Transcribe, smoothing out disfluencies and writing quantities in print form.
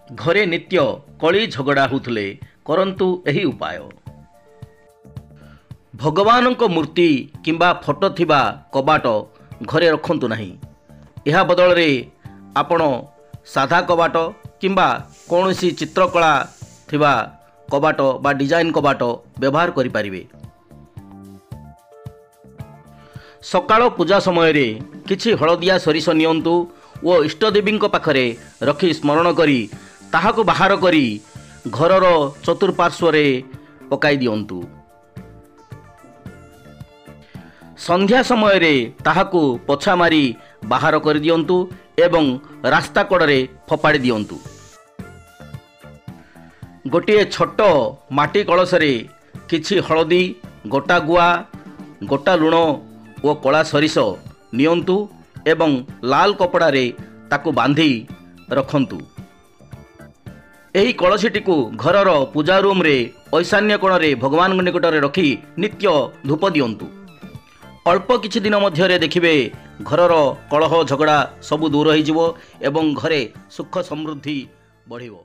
ଘରେ ନିତ୍ୟ କଳି ଝଗଡ଼ା ହେଉଥିଲେ କରନ୍ତୁ ଏହି ଉପାୟ। ଭଗବାନଙ୍କ ମୂର୍ତ୍ତି କିମ୍ବା ଫଟୋ ଥିବା କବାଟ ଘରେ ରଖନ୍ତୁ ନାହିଁ। ଏହା ବଦଳରେ ଆପଣ ସାଧା କବାଟ କିମ୍ବା କୌଣସି ଚିତ୍ରକଳା ଥିବା କବାଟ ବା ଡିଜାଇନ କବାଟ ବ୍ୟବହାର କରିପାରିବେ। ସକାଳ ପୂଜା ସମୟରେ କିଛି ହଳଦିଆ ସୋରିଷ ନିଅନ୍ତୁ ଓ ଇଷ୍ଟଦେବୀଙ୍କ ପାଖରେ ରଖି ସ୍ମରଣ କରି ତାହାକୁ ବାହାର କରି ଘରର ଚତୁଃପାର୍ଶ୍ୱରେ ପକାଇ ଦିଅନ୍ତୁ। ସନ୍ଧ୍ୟା ସମୟରେ ତାହାକୁ ପୋଛା ମାରି ବାହାର କରିଦିଅନ୍ତୁ ଏବଂ ରାସ୍ତା କଡ଼ରେ ଫୋପାଡ଼ି ଦିଅନ୍ତୁ। ଗୋଟିଏ ଛୋଟ ମାଟି କଳସରେ କିଛି ହଳଦୀ, ଗୋଟା ଗୁଆ, ଗୋଟା ଲୁଣ ଓ କଳା ସୋରିଷ ନିଅନ୍ତୁ ଏବଂ ଲାଲ କପଡ଼ାରେ ତାକୁ ବାନ୍ଧି ରଖନ୍ତୁ। ଏହି କଳସୀଟିକୁ ଘରର ପୂଜା ରୁମ୍ରେ ଐଶାନ୍ୟ କୋଣରେ ଭଗବାନଙ୍କ ନିକଟରେ ରଖି ନିତ୍ୟ ଧୂପ ଦିଅନ୍ତୁ। ଅଳ୍ପ କିଛି ଦିନ ମଧ୍ୟରେ ଦେଖିବେ ଘରର କଳହ ଝଗଡ଼ା ସବୁ ଦୂର ହୋଇଯିବ ଏବଂ ଘରେ ସୁଖ ସମୃଦ୍ଧି ବଢ଼ିବ।